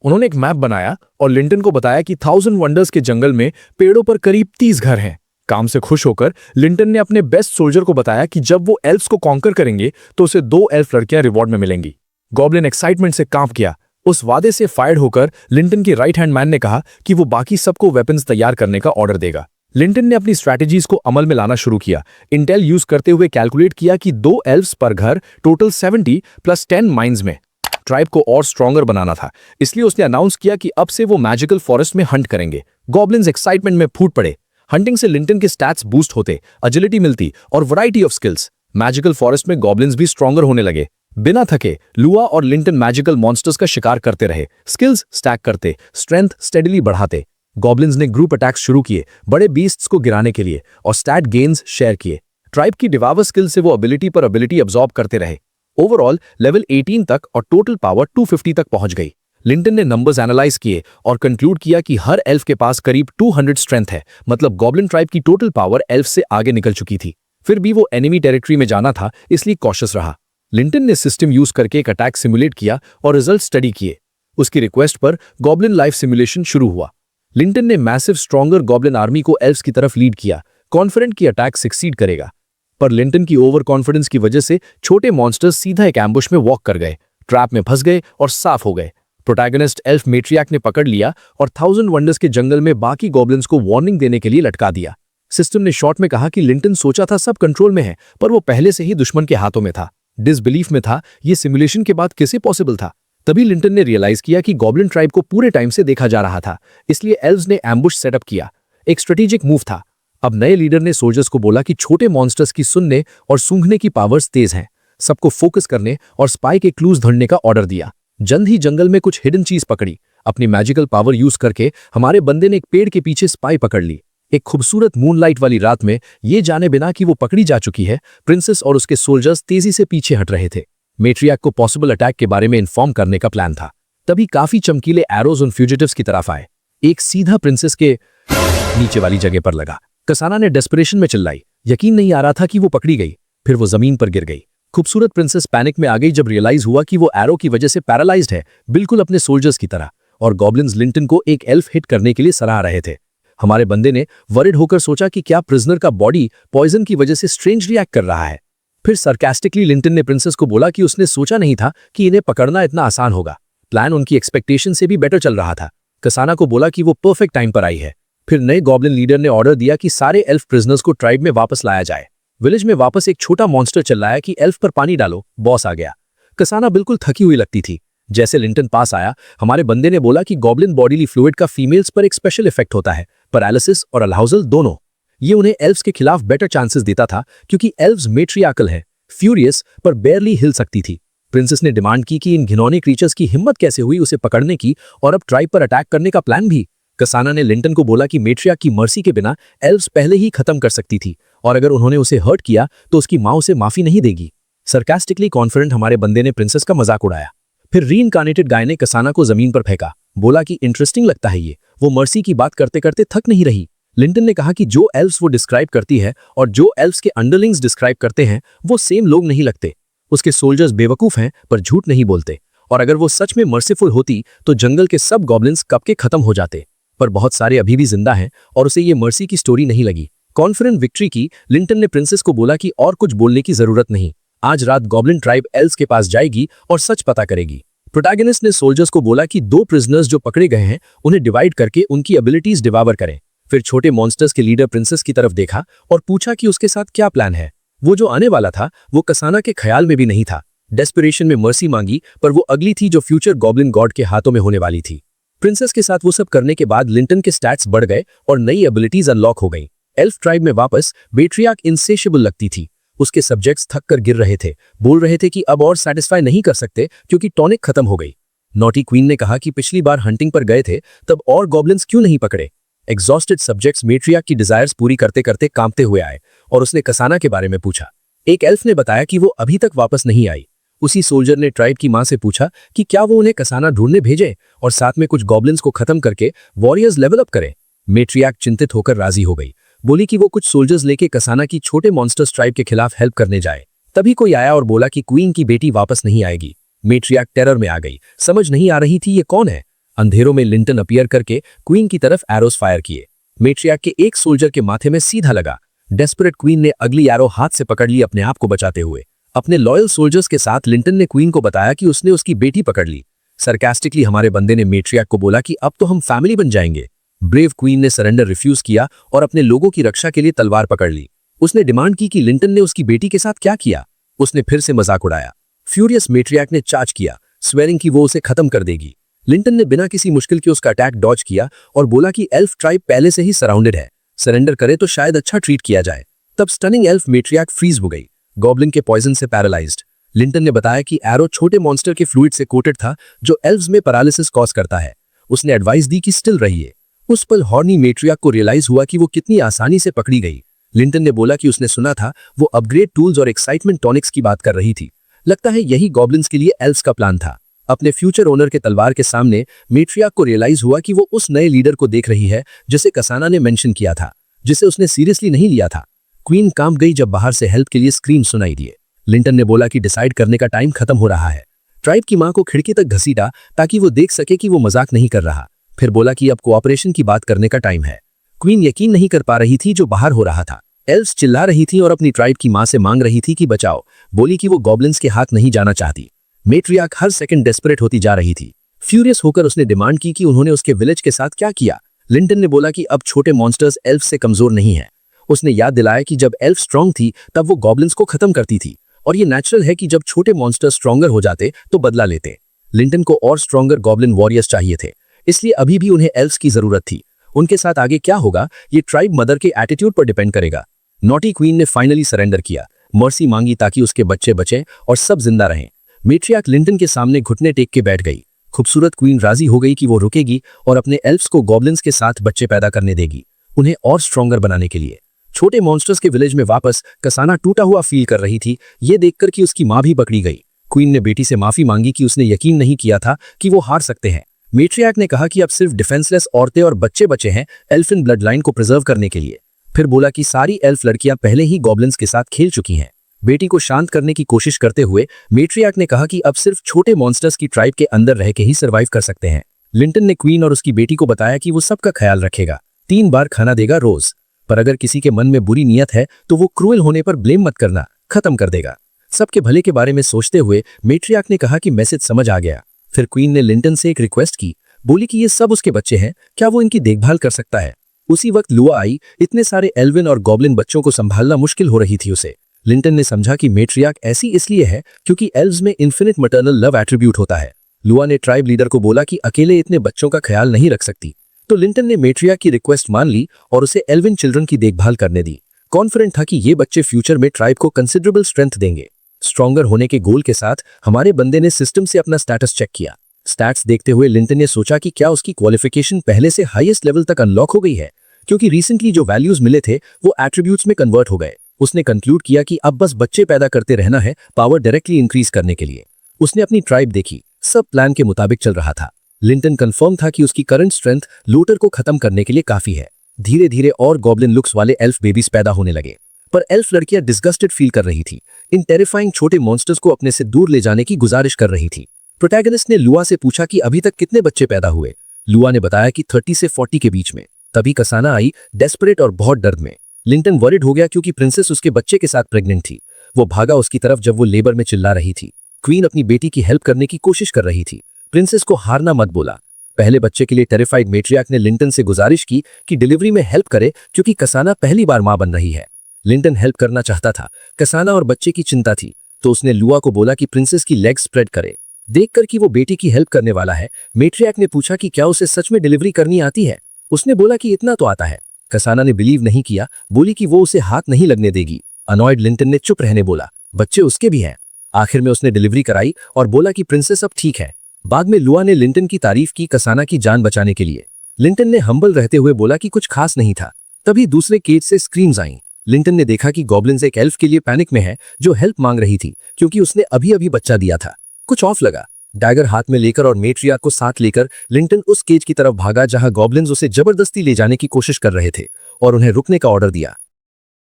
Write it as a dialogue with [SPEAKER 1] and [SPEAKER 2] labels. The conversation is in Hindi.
[SPEAKER 1] उन्होंने एक मैप बनाया और लिंटन को बताया कि 1000 वंडर्स के जंगल में पेड़ों पर करीब 30 घर हैं। काम से खुश होकर लिंटन ने अपने बेस्ट सोल्जर को बताया कि जब वो एल्फ्स को कॉन्कर करेंगे तो उसे 2 एल्फ लड़कियां रिवॉर्ड में मिलेंगी। गॉब्लिन एक्साइटमेंट से कांप गया। उस वादे से फायर्ड होकर लिंटन के राइट हैंड मैन ने कहा कि वो बाकी सबको वेपन्स तैयार करने का ऑर्डर देगा। लिंटन ने अपनी स्ट्रैटेजीज को अमल में लाना शुरू किया। इंटेल यूज करते हुए कैलकुलेट किया कि 2 एल्फ्स पर घर, टोटल 70 प्लस 10 माइंस में ट्राइब को और स्ट्रॉन्गर बनाना था। इसलिए उसने अनाउंस किया कि अब से वो मैजिकल फॉरेस्ट में हंट करेंगे। गॉब्लिन्स एक्साइटमेंट में फूट पड़े। हंटिंग से लिंटन के स्टैट्स बूस्ट होते, एजिलिटी मिलती और variety of skills. Magical forest में गॉब्लिन्स भी स्ट्रॉन्गर होने लगे। बिना थके लुआ और लिंटन मैजिकल मॉन्स्टर्स का शिकार करते रहे, स्किल्स स्टैक करते, स्ट्रेंथ स्टेडीली बढ़ाते। गॉब्लिन्स ने ग्रुप अटैक्स शुरू किए बड़े बीस्ट्स को गिराने के लिए और स्टैट गेन्स शेयर किए। ट्राइब की डिवावर स्किल से वो एबिलिटी पर एबिलिटी अब्सॉर्ब करते रहे। ओवरऑल लेवल 18 तक और टोटल पावर 250 तक पहुंच गई। लिंटन ने नंबर्स एनालाइज किए और कंक्लूड किया कि हर एल्फ के पास करीब 200 स्ट्रेंथ है, मतलब गॉब्लिन ट्राइब की टोटल पावर एल्फ से आगे निकल चुकी थी। फिर भी वो एनिमी टेरिटरी में जाना था, इसलिए कॉशियस रहा। लिंटन ने सिस्टम यूज करके एक अटैक सिमुलेट किया और रिजल्ट स्टडी किए। उसकी रिक्वेस्ट पर गॉब्लिन लाइफ सिमुलेशन शुरू हुआ। लिंटन ने मैसिव स्ट्रॉन्गर गॉब्लिन आर्मी को एल्फ्स की तरफ लीड किया, कॉन्फिडेंट कि अटैक सक्सीड करेगा। पर लिंटन की ओवर कॉन्फिडेंस की वजह से छोटे मॉन्स्टर्स सीधा एक एम्बुश में वॉक कर गए, ट्रैप में फंस गए और साफ हो गए। प्रोटैगनिस्ट एल्फ मेट्रियाक ने पकड़ लिया और 1000 वंडर्स के जंगल में बाकी गॉब्लिन्स को वार्निंग देने के लिए लटका दिया। सिस्टम ने शॉर्ट में कहा कि लिंटन सोचा था सब कंट्रोल में है, पर वो पहले से ही दुश्मन के हाथों में था। डिसबिलीफ में था ये सिमुलेशन के बाद कैसे पॉसिबल था। तभी लिंटन ने रियलाइज किया कि गॉब्लिन ट्राइब को पूरे टाइम से देखा जा रहा था, इसलिए एल्व्स ने एम्बुश सेटअप किया। एक स्ट्रेटेजिक मूव था। अब नए लीडर ने सोल्जर्स को बोला कि छोटे मॉन्स्टर्स की सुनने और सूंघने की पावर्स तेज हैं, सबको फोकस करने और स्पाई के क्लूज ढूंढने का ऑर्डर दिया। जल्द ही जंगल में कुछ हिडन चीज पकड़ी। अपनी मैजिकल पावर यूज करके हमारे बंदे ने एक पेड़ के पीछे स्पाई पकड़ ली। एक खूबसूरत मूनलाइट वाली रात में, ये जाने बिना कि वो पकड़ी जा चुकी है, प्रिंसेस और उसके सोल्जर्स तेजी से पीछे हट रहे थे। मेट्रियाक को पॉसिबल अटैक के बारे में इन्फॉर्म करने का प्लान था। तभी काफी चमकीले एरोज उन फ्यूजिटिव्स की तरफ आए। एक सीधा प्रिंसेस के नीचे वाली जगह पर लगा। कसाना ने डेस्परेशन में चिल्लाई। यकीन नहीं आ रहा था कि वो पकड़ी गई। फिर वो जमीन पर गिर गई। खूबसूरत प्रिंसेस पैनिक में आ गई जब रियलाइज हुआ कि वो एरो की वजह से पैरालाइज्ड है, बिल्कुल अपने सोल्जर्स की तरह। और गॉब्लिन्स लिंटन को एक एल्फ हिट करने के लिए सराह रहे थे। हमारे बंदे ने वरिड होकर सोचा कि क्या प्रिजनर का बॉडी पॉइजन की वजह से स्ट्रेंज रिएक्ट कर रहा है। फिर सरकास्टिकली लिंटन ने प्रिंसेस को बोला कि उसने सोचा नहीं था कि इन्हें पकड़ना इतना आसान होगा। प्लान उनकी एक्सपेक्टेशन से भी बेटर चल रहा था। कसाना को बोला कि वो परफेक्ट टाइम पर आई है। फिर नए गॉब्लिन लीडर ने ऑर्डर दिया कि सारे एल्फ प्रिजनर्स को ट्राइब में वापस लाया जाए। विलेज में वापस एक छोटा मॉन्स्टर चिल्लाया कि एल्फ पर पानी डालो, बॉस आ गया। कसाना बिल्कुल थकी हुई लगती थी। जैसे लिंटन पास आया, हमारे बंदे ने बोला कि गॉब्लिन बॉडीली फ्लूइड का फीमेल्स पर एक स्पेशल इफेक्ट होता है, पैरालिसिस और अलाउजल दोनों। ये उन्हें एल्व्स के खिलाफ बेटर चांसेस देता था, क्योंकि एल्व्स मेट्रियाकल है, फ्यूरियस पर बेयरली हिल सकती थी। प्रिंसेस ने डिमांड की कि इन घिनौने क्रीचर्स की हिम्मत कैसे हुई उसे पकड़ने की, और अब ट्राइब पर अटैक करने का प्लान भी। कसाना ने लिंटन को बोला कि मेट्रियाक की मर्सी के बिना एल्व्स पहले ही खत्म कर सकती थी, और अगर उन्होंने उसे हर्ट किया तो उसकी मां उसे माफी नहीं देगी। सरकास्टिकली कॉन्फिडेंट हमारे बंदे ने प्रिंसेस का मजाक उड़ाया। फिर रीइनकार्नेटेड गाय ने कसाना को जमीन पर फेंका। बोला कि इंटरेस्टिंग लगता है ये। वो मर्सी की बात करते करते थक नहीं रही। लिंटन ने कहा कि जो एल्व्स वो डिस्क्राइब करती है और जो एल्व्स के अंडरलिंग्स डिस्क्राइब करते हैं, वो सेम लोग नहीं लगते। उसके सोल्जर्स बेवकूफ हैं पर झूठ नहीं बोलते, और अगर वो सच में मर्सीफुल होती तो जंगल के सब गॉब्लिन्स कब के खत्म हो जाते। पर बहुत सारे अभी भी जिंदा हैं और उसे ये मर्सी की स्टोरी नहीं लगी। कॉन्फिडेंट विक्ट्री की लिंटन ने प्रिंसेस को बोला कि और कुछ बोलने की जरूरत नहीं, आज रात गॉब्लिन ट्राइब एल्व्स के पास जाएगी और सच पता करेगी। प्रोटैगनिस्ट ने सोल्जर्स को बोला कि 2 प्रिजनर्स जो पकड़े गए हैं उन्हें डिवाइड करके उनकी एबिलिटीज डिवावर करें। फिर छोटे मॉन्स्टर्स के लीडर प्रिंसेस की तरफ देखा और पूछा कि उसके साथ क्या प्लान है। वो जो आने वाला था वो कसाना के ख्याल में भी नहीं था। डेस्परेशन में मर्सी मांगी, पर वो अगली थी जो फ्यूचर गॉब्लिन गॉड के हाथों में होने वाली थी। प्रिंसेस के साथ वो सब करने के बाद लिंटन के स्टैट्स बढ़ गए और नई एबिलिटीज अनलॉक हो गई। एल्फ ट्राइब में वापस मेट्रियाक इनसेशिएबल लगती थी। उसके सब्जेक्ट्स थक कर गिर रहे थे, बोल रहे थे कि अब और सेटिस्फाई नहीं कर सकते क्योंकि टॉनिक खत्म हो गई। नॉटी क्वीन ने कहा कि पिछली बार हंटिंग पर गए थे तब और गॉब्लिन्स क्यों नहीं पकड़े। एग्जॉस्टेड सब्जेक्ट्स मेट्रियाक की डिजायर्स पूरी करते करते कांपते हुए आए और उसने कसाना के बारे में पूछा। एक एल्फ ने बताया कि वो अभी तक वापस नहीं आई। उसी सोल्जर ने ट्राइब की मां से पूछा कि क्या वो उन्हें कसाना ढूंढने भेजे और साथ में कुछ गॉब्लिन्स को खत्म करके वॉरियर्स लेवल अप करें। मेट्रियाक चिंतित होकर राजी हो गई। बोली कि वो कुछ सोल्जर्स लेके कसाना की छोटे मॉन्स्टर्स ट्राइब के खिलाफ हेल्प करने जाए। तभी कोई आया और बोला कि क्वीन की बेटी वापस नहीं आएगी। मेट्रियाक टेरर में आ गई। समझ नहीं आ रही थी ये कौन है।
[SPEAKER 2] अंधेरों में लिंटन अपीयर करके क्वीन की तरफ एरोस फायर किए। मेट्रियार्क के एक सोल्जर के माथे में सीधा लगा। डेस्परेट क्वीन ने अगली एरो हाथ से पकड़ ली, अपने आप को बचाते हुए। अपने लॉयल सोल्जर्स के साथ लिंटन ने क्वीन को बताया कि उसने उसकी बेटी पकड़ ली। सरकास्टिकली हमारे बंदे ने मेट्रियार्क को बोला कि अब तो हम फैमिली बन जाएंगे। ब्रेव क्वीन ने सरेंडर रिफ्यूज किया और अपने लोगों की रक्षा के लिए तलवार पकड़ ली। उसने डिमांड की कि लिंटन ने उसकी बेटी के साथ क्या किया। उसने फिर से मजाक उड़ाया। फ्यूरियस मेट्रियार्क ने चार्ज किया, स्वेरिंग कि वो उसे खत्म कर देगी। लिंटन ने बिना किसी मुश्किल के उसका अटैक डॉज किया और बोला कि एल्फ ट्राइब पहले से ही सराउंडेड है, सरेंडर करे तो शायद अच्छा ट्रीट किया जाए। तब स्टनिंग एल्फ मेट्रियार्क फ्रीज हो गई, गॉब्लिन के पॉइजन से पैरालाइज्ड। लिंटन ने बताया कि एरो छोटे मॉन्स्टर के फ्लूइड से कोटेड था जो एल्व्स में पैरालिसिस कॉज करता है। उसने एडवाइस दी कि स्टिल रहिए। उस पल हॉर्नी मेट्रियार्क को रियलाइज हुआ कि वो कितनी आसानी से पकड़ी गई। लिंटन ने बोला कि उसने सुना था वो अपग्रेड टूल्स और एक्साइटमेंट टॉनिक्स की बात कर रही थी। लगता है यही गॉब्लिन्स के लिए एल्व्स का प्लान था। अपने फ्यूचर ओनर के तलवार के सामने मेट्रियार्क को रियलाइज हुआ कि वो उस नए लीडर को देख रही है जिसे कसाना ने मेंशन किया था, जिसे उसने सीरियसली नहीं लिया था। क्वीन कांप गई जब बाहर से हेल्प के लिए स्क्रीम सुनाई दिए। लिंटन ने बोला कि डिसाइड करने का टाइम खत्म हो रहा है। ट्राइब की मां को खिड़की तक घसीटा ताकि वो देख सके कि वो मजाक नहीं कर रहा। फिर बोला कि अब कोऑपरेशन की बात करने का टाइम है। क्वीन यकीन नहीं कर पा रही थी जो बाहर हो रहा था। एल्व्स चिल्ला रही थी और अपनी ट्राइब की मां से मांग रही थी कि बचाओ। बोली कि वो गॉब्लिन्स के हाथ नहीं जाना चाहती। मेट्रियार्क हर सेकंड डेस्परेट होती जा रही थी। फ्यूरियस होकर उसने डिमांड की कि उन्होंने उसके विलेज के साथ क्या किया। लिंटन ने बोला कि अब छोटे मॉन्स्टर्स एल्फ से कमजोर नहीं है। उसने याद दिलाया कि जब एल्फ स्ट्रांग थी तब वो गॉब्लिन्स को खत्म करती थी और ये नेचुरल है कि जब छोटे मॉन्स्टर्स स्ट्रॉन्गर हो जाते तो बदला लेते। लिंटन को और स्ट्रॉन्गर गॉब्लिन वॉरियर्स चाहिए थे, इसलिए अभी भी उन्हें एल्फ्स की जरूरत थी। उनके साथ आगे क्या होगा ये ट्राइब मदर के एटीट्यूड पर डिपेंड करेगा। नॉटी क्वीन ने फाइनली सरेंडर किया, मर्सी मांगी ताकि उसके बच्चे बचे और सब जिंदा रहें। मेट्रियार्क लिंटन के सामने घुटने टेक के बैठ गई। खूबसूरत क्वीन राजी हो गई कि वो रुकेगी और अपने एल्फ्स को गॉब्लिन्स के साथ बच्चे पैदा करने देगी, उन्हें और स्ट्रॉन्गर बनाने के लिए। छोटे मॉन्स्टर्स के विलेज में वापस कसाना टूटा हुआ फील कर रही थी, ये देखकर कि उसकी मां भी पकड़ी गई। क्वीन ने बेटी से माफी मांगी कि उसने यकीन नहीं किया था कि वो हार सकते हैं। मेट्रियार्क ने कहा कि अब सिर्फ डिफेंसलेस औरतें और बच्चे बचे हैं एल्फिन ब्लड लाइन को प्रिजर्व करने के लिए। फिर बोला कि सारी एल्फ लड़कियां पहले ही गॉब्लिन्स के साथ खेल चुकी हैं। बेटी को शांत करने की कोशिश करते हुए मेट्रियार्क ने कहा कि अब सिर्फ छोटे मॉन्स्टर्स की ट्राइब के अंदर रह के ही सर्वाइव कर सकते हैं। लिंटन ने क्वीन और उसकी बेटी को बताया कि वो सबका ख्याल रखेगा, 3 बार खाना देगा रोज, पर अगर किसी के मन में बुरी नीयत है तो वो क्रूएल होने पर ब्लेम मत करना, खत्म कर देगा। सबके भले के बारे में सोचते हुए मेट्रियार्क ने कहा कि मैसेज समझ आ गया। फिर क्वीन ने लिंटन से एक रिक्वेस्ट की, बोली कि ये सब उसके बच्चे हैं, क्या वो इनकी देखभाल कर सकता है। उसी वक्त लुआ आई। इतने सारे एल्विन और गॉब्लिन बच्चों को संभालना मुश्किल हो रही थी उसे। लिंटन ने समझा कि मेट्रियार्क ऐसी इसलिए है क्योंकि एल्व्स में इन्फिनिट मैटरनल लव एट्रीब्यूट होता है। लुआ ने ट्राइब लीडर को बोला कि अकेले इतने बच्चों का ख्याल नहीं रख सकती, तो लिंटन ने मेट्रियार्क की रिक्वेस्ट मान ली और उसे एल्विन चिल्ड्रन की देखभाल करने दी। कॉन्फिडेंट था कि ये बच्चे फ्यूचर में ट्राइब को कंसिडरेबल स्ट्रेंथ देंगे। स्ट्रॉन्गर होने के गोल के साथ हमारे बंदे ने सिस्टम से अपना स्टेटस चेक किया। स्टैट्स देखते हुए लिंटन ने सोचा कि क्या उसकी क्वालिफिकेशन पहले से हाईएस्ट लेवल तक अनलॉक हो गई है, क्योंकि रिसेंटली जो वैल्यूज मिले थे वो एट्रीब्यूट्स में कन्वर्ट हो गए। उसने कंक्लूड किया कि अब बस बच्चे पैदा करते रहना है पावर डायरेक्टली इंक्रीज करने के लिए। उसने अपनी ट्राइब देखी, सब प्लान के मुताबिक चल रहा था। लिंटन कंफर्म था कि उसकी करंट स्ट्रेंथ लूटर को खत्म करने के लिए काफी है। धीरे धीरे और गॉब्लिन लुक्स वाले एल्फ बेबीज पैदा होने लगे, पर एल्फ लड़कियां डिस्गस्टेड फील कर रही थी। इन टेरिफाइंग छोटे मॉन्स्टर्स को अपने से दूर ले जाने की गुजारिश कर रही थी। प्रोटैगनिस्ट ने लुआ से पूछा कि अभी तक कितने बच्चे पैदा हुए। लुआ ने बताया कि 30 से 40 के बीच में। तभी कसाना आई, डेस्परेट और बहुत दर्द में। लिंटन वरिड हो गया क्योंकि प्रिंसेस उसके बच्चे के साथ प्रेग्नेंट थी। वो भागा उसकी तरफ जब वो लेबर में चिल्ला रही थी। क्वीन अपनी बेटी की हेल्प करने की कोशिश कर रही थी। प्रिंसेस को हारना मत बोला। पहले बच्चे के लिए टेरिफाइड मेट्रियार्क ने लिंटन से गुजारिश की कि डिलीवरी में हेल्प करे क्योंकि कसाना पहली बार मां बन रही है। लिंटन हेल्प करना चाहता था, कसाना और बच्चे की चिंता थी, तो उसने लुआ को बोला कि प्रिंसेस की लेग स्प्रेड करे। देखकर कि वो बेटी की हेल्प करने वाला है, मेट्रियार्क ने पूछा कि क्या उसे सच में डिलीवरी करनी आती है। उसने बोला कि इतना तो आता है। कसाना ने बिलीव नहीं किया, बोली कि वो उसे हाथ नहीं लगने देगी। अनॉयड लिंटन ने चुप रहने बोला, बच्चे उसके भी हैं। आखिर में उसने डिलीवरी कराई और बोला कि प्रिंसेस अब ठीक है। बाद में लुआ ने लिंटन की तारीफ की कसाना की जान बचाने के लिए। लिंटन ने हम्बल रहते हुए बोला कि कुछ खास नहीं था। तभी दूसरे केज से स्क्रीम्स आईं। लिंटन ने देखा कि गॉब्लिन्स एक एल्फ के लिए पैनिक में है जो हेल्प मांग रही थी क्योंकि उसने अभी अभी बच्चा दिया था। कुछ ऑफ लगा। डैगर हाथ में लेकर और मेट्रियार्क को साथ लेकर लिंटन उस केज की तरफ भागा जहां गॉब्लिन्स उसे जबरदस्ती ले जाने की कोशिश कर रहे थे और उन्हें रुकने का ऑर्डर दिया।